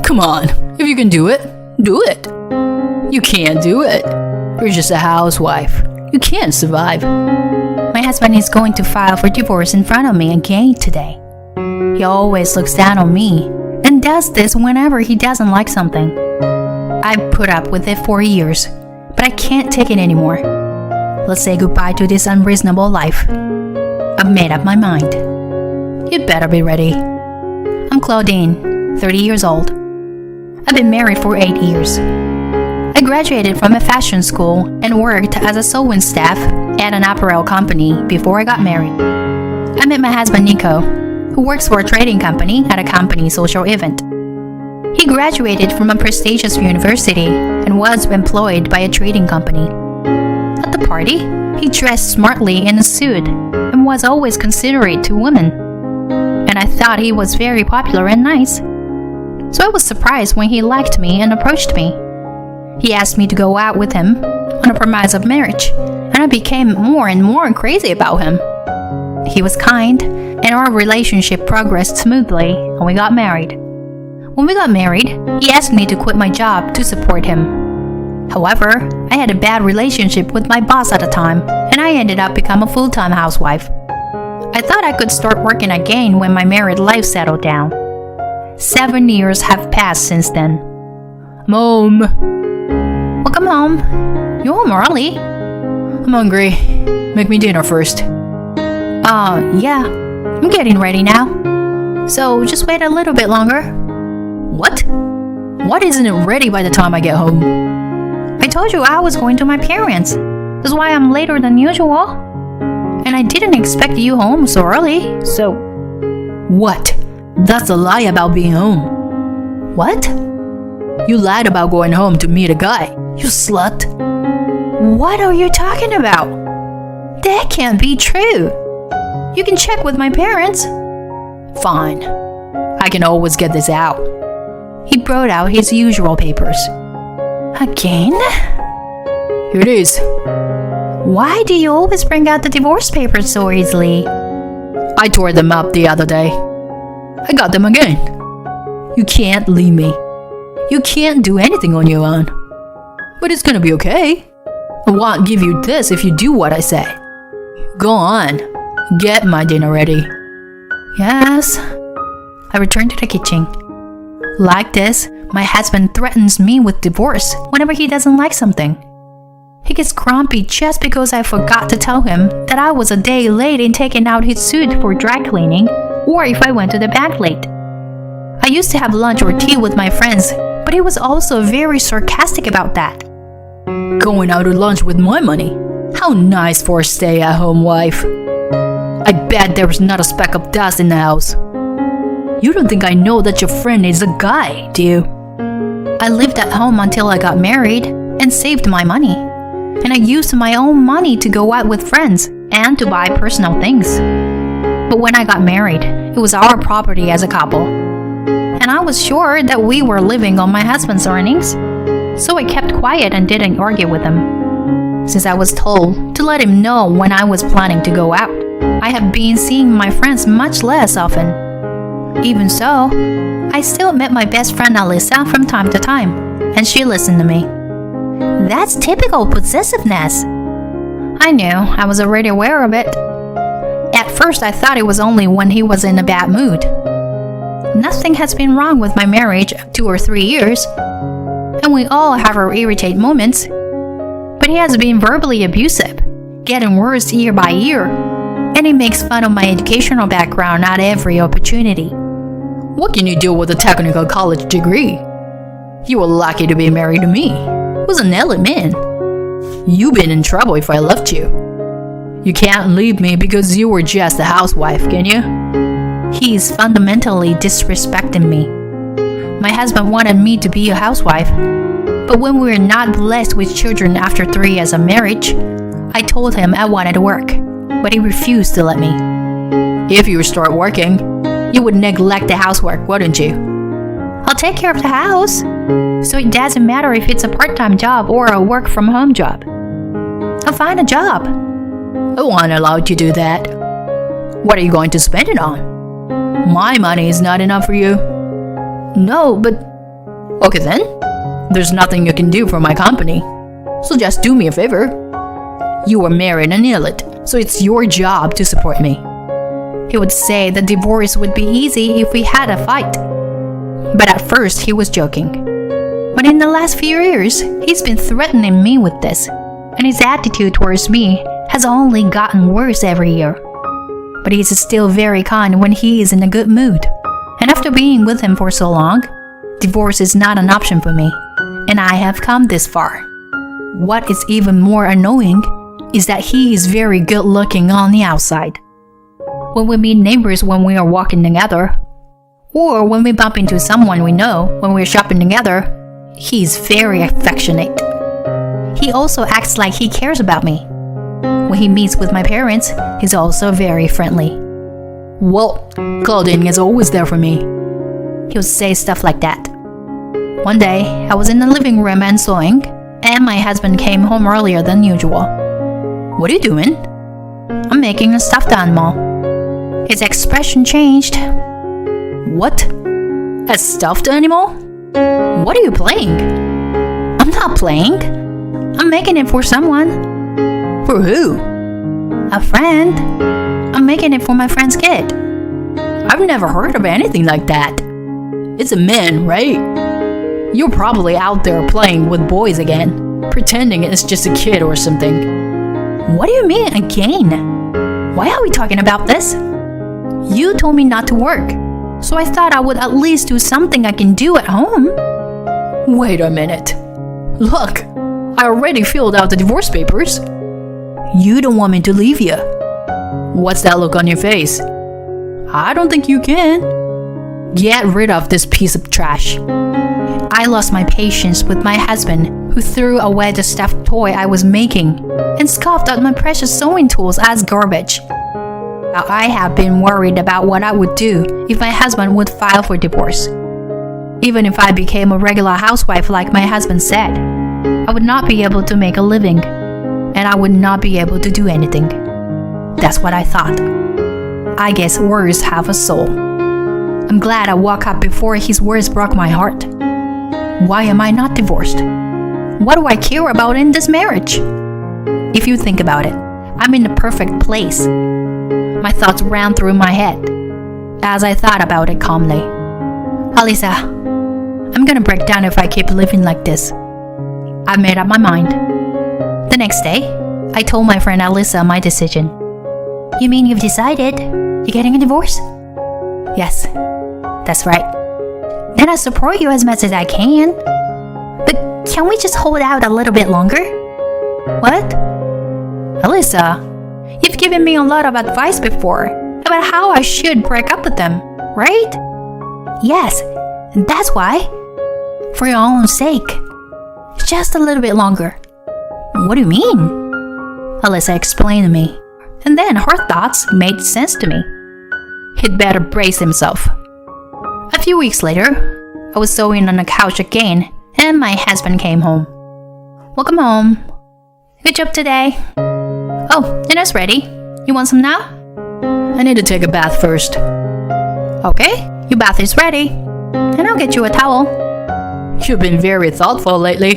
Come on, if you can do it, do it. You can't do it. You're just a housewife. You can't survive. My husband is going to file for divorce in front of me again today. He always looks down on me and does this whenever he doesn't like something. I've put up with it for years, but I can't take it anymore. Let's say goodbye to this unreasonable life. I've made up my mind. You'd better be ready. I'm Claudine, 30 years old. I've been married for 8 years. I graduated from a fashion school and worked as a sewing staff at an apparel company before I got married. I met my husband Nico, who works for a trading company at a company social event. He graduated from a prestigious university and was employed by a trading company. At the party, he dressed smartly in a suit and was always considerate to women. And I thought he was very popular and nice. So I was surprised when he liked me and approached me. He asked me to go out with him on a promise of marriage, and I became more and more crazy about him. He was kind, and our relationship progressed smoothly, and we got married. When we got married, he asked me to quit my job to support him. However, I had a bad relationship with my boss at the time, and I ended up becoming a full-time housewife. I thought I could start working again when my married life settled down. 7 years have passed since then. Mom! Welcome home. You're home early. I'm hungry. Make me dinner first. Yeah. I'm getting ready now. So just wait a little bit longer. What? What isn't it ready by the time I get home? I told you I was going to my parents. That's why I'm later than usual. And I didn't expect you home so early, so... What? That's a lie about being home. What? You lied about going home to meet a guy. You slut. What are you talking about? That can't be true. You can check with my parents. Fine. I can always get this out. He brought out his usual papers. Again? Here it is. Why do you always bring out the divorce papers so easily? I tore them up the other day. I got them again. You can't leave me. You can't do anything on your own. But it's gonna be okay. I won't give you this if you do what I say. Go on. Get my dinner ready. Yes. I returned to the kitchen. Like this, my husband threatens me with divorce whenever he doesn't like something. He gets grumpy just because I forgot to tell him that I was a day late in taking out his suit for dry cleaning, or if I went to the bank late. I used to have lunch or tea with my friends, but he was also very sarcastic about that. Going out to lunch with my money? How nice for a stay-at-home wife. I bet there was not a speck of dust in the house. You don't think I know that your friend is a guy, do you? I lived at home until I got married and saved my money. And I used my own money to go out with friends and to buy personal things. But when I got married, it was our property as a couple. And I was sure that we were living on my husband's earnings. So I kept quiet and didn't argue with him. Since I was told to let him know when I was planning to go out, I have been seeing my friends much less often. Even so, I still met my best friend Alyssa from time to time, and she listened to me. That's typical possessiveness. I knew, I was already aware of it. At first I thought it was only when he was in a bad mood. Nothing has been wrong with my marriage 2 or 3 years, and we all have our irritating moments. But he has been verbally abusive, getting worse year by year, and he makes fun of my educational background at every opportunity. What can you do with a technical college degree? You were lucky to be married to me. I was an element. You've been in trouble if I left you. You can't leave me because you were just a housewife, can you? He's fundamentally disrespecting me. My husband wanted me to be a housewife, but when we were not blessed with children after 3 years of marriage, I told him I wanted to work, but he refused to let me. If you start working, you would neglect the housework, wouldn't you? I'll take care of the house, so it doesn't matter if it's a part-time job or a work-from-home job. I'll find a job. I won't allow you to do that. What are you going to spend it on? My money is not enough for you. No, but Okay then. There's nothing you can do for my company. So just do me a favor. You are married and ill it, so it's your job to support me. He would say the divorce would be easy if we had a fight. But at first he was joking. But in the last few years, he's been threatening me with this, and his attitude towards me has only gotten worse every year. But he's still very kind when he is in a good mood. And after being with him for so long, divorce is not an option for me, and I have come this far. What is even more annoying is that he is very good looking on the outside. When we meet neighbors when we are walking together, or when we bump into someone we know when we're shopping together, he's very affectionate. He also acts like he cares about me. When he meets with my parents, he's also very friendly. Well, Claudine is always there for me. He'll say stuff like that. One day, I was in the living room and sewing, and my husband came home earlier than usual. What are you doing? I'm making a stuffed animal. His expression changed. What? A stuffed animal? What are you playing? I'm not playing. I'm making it for someone. For who? A friend. I'm making it for my friend's kid. I've never heard of anything like that. It's a man, right? You're probably out there playing with boys again, pretending it's just a kid or something. What do you mean, again? Why are we talking about this? You told me not to work, so I thought I would at least do something I can do at home. Wait a minute. Look, I already filled out the divorce papers. You don't want me to leave you. What's that look on your face? I don't think you can. Get rid of this piece of trash. I lost my patience with my husband, who threw away the stuffed toy I was making and scoffed at my precious sewing tools as garbage. Now, I have been worried about what I would do if my husband would file for divorce. Even if I became a regular housewife like my husband said, I would not be able to make a living, and I would not be able to do anything. That's what I thought. I guess words have a soul. I'm glad I woke up before his words broke my heart. Why am I not divorced? What do I care about in this marriage? If you think about it, I'm in the perfect place. My thoughts ran through my head as I thought about it calmly. Alisa, I'm gonna break down if I keep living like this. I've made up my mind. The next day, I told my friend Alisa my decision. You mean you've decided? You're getting a divorce? Yes, that's right. Then I support you as much as I can. But can we just hold out a little bit longer? What? Alisa, you've given me a lot of advice before about how I should break up with them, right? Yes, that's why. For your own sake. Just a little bit longer. What do you mean? Alisa explained to me, and then her thoughts made sense to me. He'd better brace himself. A few weeks later, I was sewing on the couch again, and my husband came home. Welcome home. Good job today. Oh, dinner's ready. You want some now? I need to take a bath first. Okay, your bath is ready. And I'll get you a towel. You've been very thoughtful lately.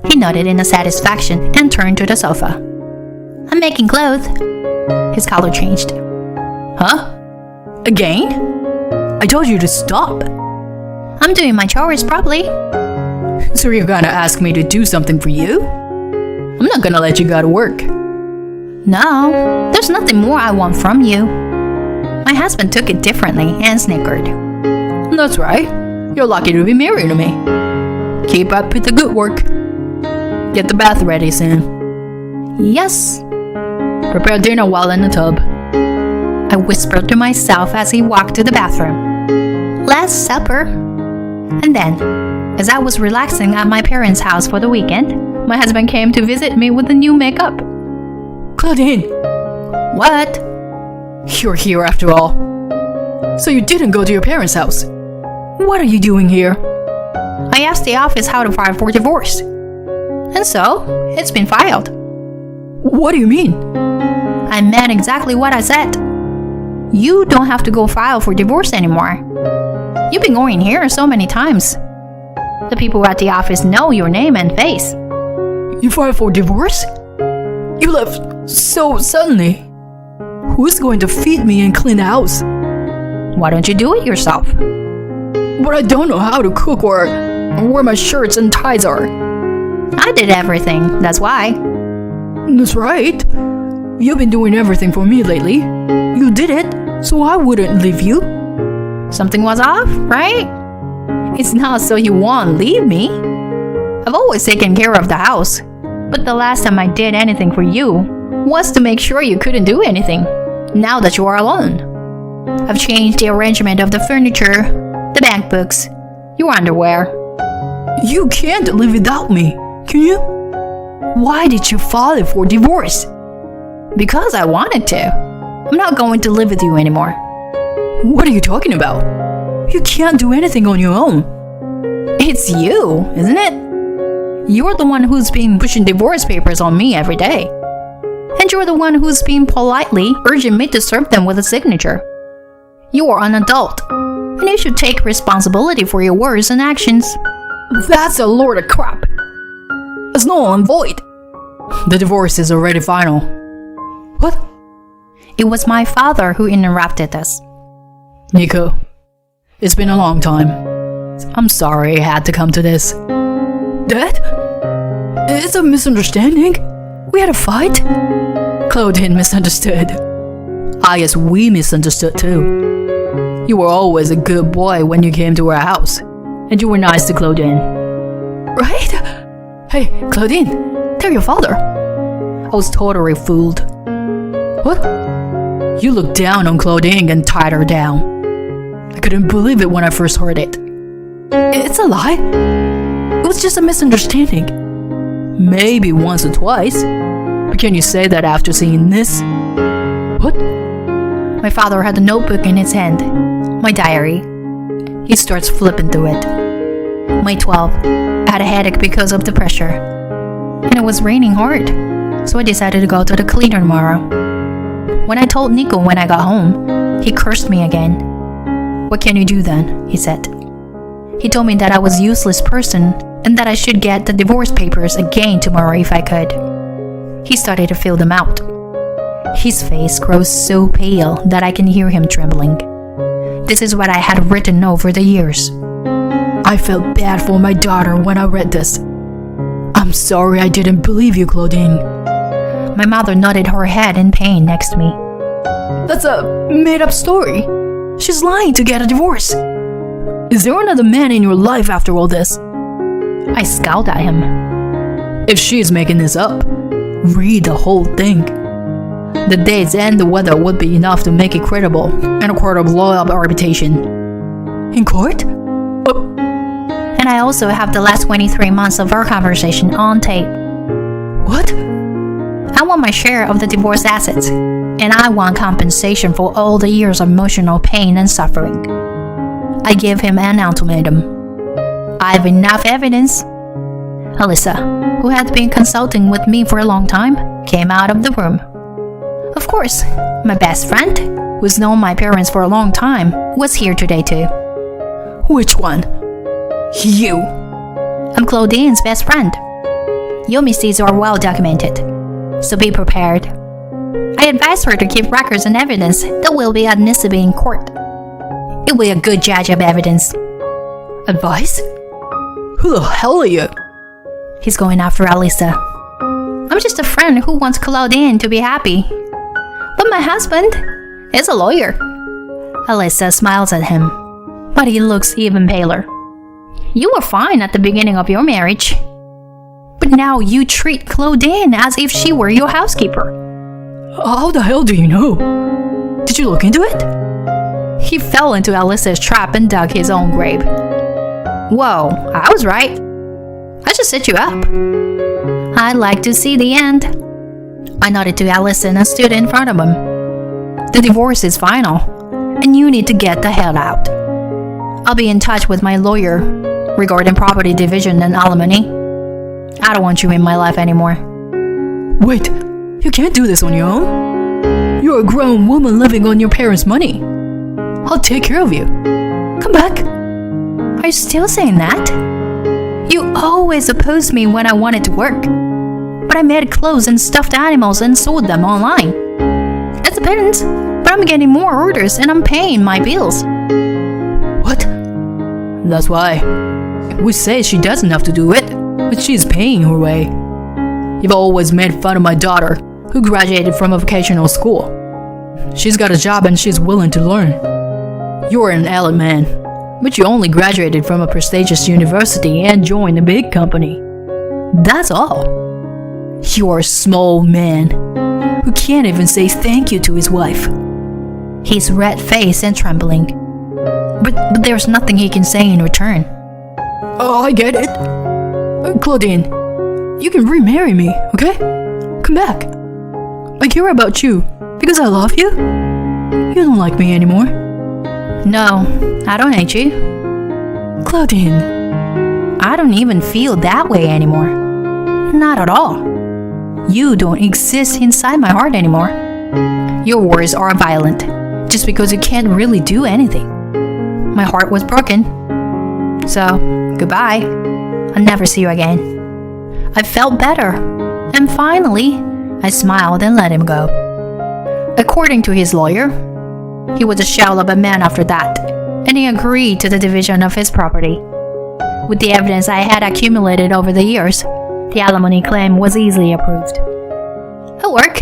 He nodded in satisfaction and turned to the sofa. I'm making clothes. His color changed. Huh? Again? I told you to stop. I'm doing my chores properly. So you're gonna ask me to do something for you? I'm not gonna let you go to work. No, there's nothing more I want from you. My husband took it differently and snickered. That's right. You're lucky to be married to me. Keep up with the good work. Get the bath ready soon. Yes. Prepare dinner while in the tub. I whispered to myself as he walked to the bathroom. Last supper. And then, as I was relaxing at my parents' house for the weekend, my husband came to visit me with the new makeup. Claudine! What? You're here after all. So you didn't go to your parents' house. What are you doing here? I asked the office how to file for divorce. And so, it's been filed. What do you mean? I meant exactly what I said. You don't have to go file for divorce anymore. You've been going here so many times. The people at the office know your name and face. You filed for divorce? You left so suddenly. Who's going to feed me and clean the house? Why don't you do it yourself? But I don't know how to cook or where my shirts and ties are. I did everything, that's why. That's right. You've been doing everything for me lately. You did it, so I wouldn't leave you. Something was off, right? It's not so you won't leave me. I've always taken care of the house. But the last time I did anything for you was to make sure you couldn't do anything, now that you are alone. I've changed the arrangement of the furniture, the bank books, your underwear. You can't live without me, can you? Why did you file for divorce? Because I wanted to. I'm not going to live with you anymore. What are you talking about? You can't do anything on your own. It's you, isn't it? You're the one who's been pushing divorce papers on me every day. And you're the one who's been politely urging me to serve them with a signature. You are an adult, and you should take responsibility for your words and actions. That's a load of crap. It's null and void. The divorce is already final. What? It was my father who interrupted us. Nico, it's been a long time. I'm sorry it had to come to this. Dad? It's a misunderstanding. We had a fight. Claudine misunderstood. I guess we misunderstood too. You were always a good boy when you came to our house, and you were nice to Claudine. Right? Hey, Claudine, tell your father. I was totally fooled. What? You looked down on Claudine and tied her down. I couldn't believe it when I first heard it. It's a lie. It was just a misunderstanding. Maybe once or twice. But can you say that after seeing this? What? My father had a notebook in his hand, my diary. He starts flipping through it. May 12th, I had a headache because of the pressure. And it was raining hard, so I decided to go to the cleaner tomorrow. When I told Nico when I got home, he cursed me again. What can you do then? He said. He told me that I was a useless person and that I should get the divorce papers again tomorrow if I could. He started to fill them out. His face grows so pale that I can hear him trembling. This is what I had written over the years. I felt bad for my daughter when I read this. I'm sorry I didn't believe you, Claudine. My mother nodded her head in pain next to me. That's a made-up story. She's lying to get a divorce. Is there another man in your life after all this? I scowled at him. If she's making this up, read the whole thing. The dates and the weather would be enough to make it credible and a court of law of arbitration. In court? And I also have the last 23 months of our conversation on tape. What? I want my share of the divorce assets, and I want compensation for all the years of emotional pain and suffering. I gave him an ultimatum. I have enough evidence. Alyssa, who had been consulting with me for a long time, came out of the room. Of course, my best friend, who's known my parents for a long time, was here today too. Which one? You. I'm Claudine's best friend. Your misdeeds are well documented, so be prepared. I advise her to keep records and evidence that will be admissible in court. It will be a good judge of evidence. Advice? Who the hell are you? He's going after Alyssa. I'm just a friend who wants Claudine to be happy. But my husband is a lawyer. Alyssa smiles at him, but he looks even paler. You were fine at the beginning of your marriage. But now you treat Claudine as if she were your housekeeper. How the hell do you know? Did you look into it? He fell into Alyssa's trap and dug his own grave. Whoa, I was right. I just set you up. I'd like to see the end. I nodded to Allison and stood in front of him. The divorce is final, and you need to get the hell out. I'll be in touch with my lawyer regarding property division and alimony. I don't want you in my life anymore. Wait, you can't do this on your own. You're a grown woman living on your parents' money. I'll take care of you. Come back. Are you still saying that? You always opposed me when I wanted to work. But I made clothes and stuffed animals and sold them online. It's a pittance, but I'm getting more orders and I'm paying my bills. What? That's why. We say she doesn't have to do it, but she's paying her way. You've always made fun of my daughter, who graduated from a vocational school. She's got a job and she's willing to learn. You're an elite man, but you only graduated from a prestigious university and joined a big company. That's all. You're a small man who can't even say thank you to his wife. He's red-faced and trembling. But there's nothing he can say in return. Oh, I get it. Claudine, you can remarry me, okay? Come back. I care about you because I love you. You don't like me anymore. No, I don't hate you. Claudine, I don't even feel that way anymore. Not at all. You don't exist inside my heart anymore. Your words are violent, just because you can't really do anything. My heart was broken. So, goodbye. I'll never see you again. I felt better, and finally, I smiled and let him go. According to his lawyer, he was a shell of a man after that, and he agreed to the division of his property. With the evidence I had accumulated over the years, the alimony claim was easily approved. At work,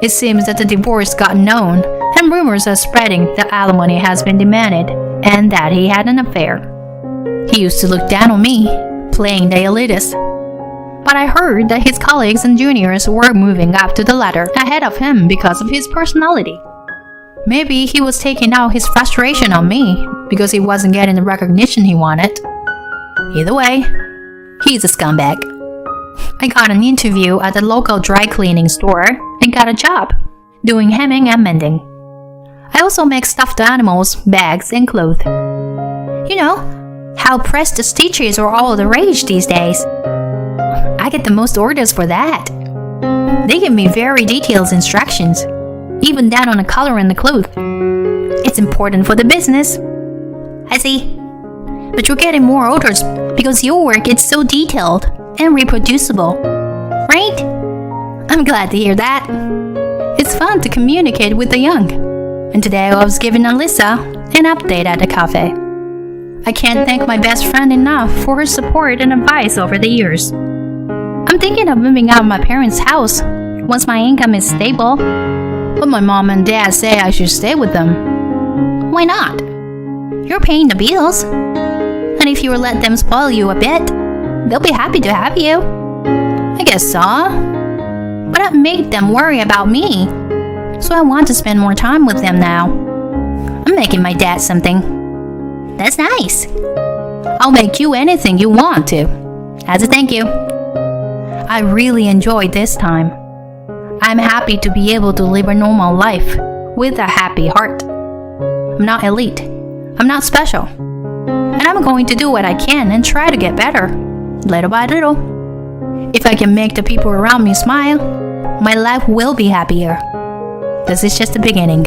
it seems that the divorce got known, and rumors are spreading that alimony has been demanded and that he had an affair. He used to look down on me, playing the elitist. But I heard that his colleagues and juniors were moving up to the ladder ahead of him because of his personality. Maybe he was taking out his frustration on me because he wasn't getting the recognition he wanted. Either way, he's a scumbag. I got an interview at the local dry cleaning store and got a job doing hemming and mending. I also make stuffed animals, bags, and clothes. You know, how pressed stitches are all the rage these days. I get the most orders for that. They give me very detailed instructions, even down on the color in the clothes. It's important for the business. I see. But you're getting more orders because your work is so detailed and reproducible, right? I'm glad to hear that. It's fun to communicate with the young. And today I was giving Alyssa an update at the cafe. I can't thank my best friend enough for her support and advice over the years. I'm thinking of moving out of my parents' house once my income is stable. But my mom and dad say I should stay with them. Why not? You're paying the bills. And if you let them spoil you a bit, they'll be happy to have you. I guess so. But I've made them worry about me. So I want to spend more time with them now. I'm making my dad something. That's nice. I'll make you anything you want to, as a thank you. I really enjoyed this time. I'm happy to be able to live a normal life with a happy heart. I'm not elite. I'm not special. And I'm going to do what I can and try to get better, little by little. If I can make the people around me smile, my life will be happier. This is just the beginning.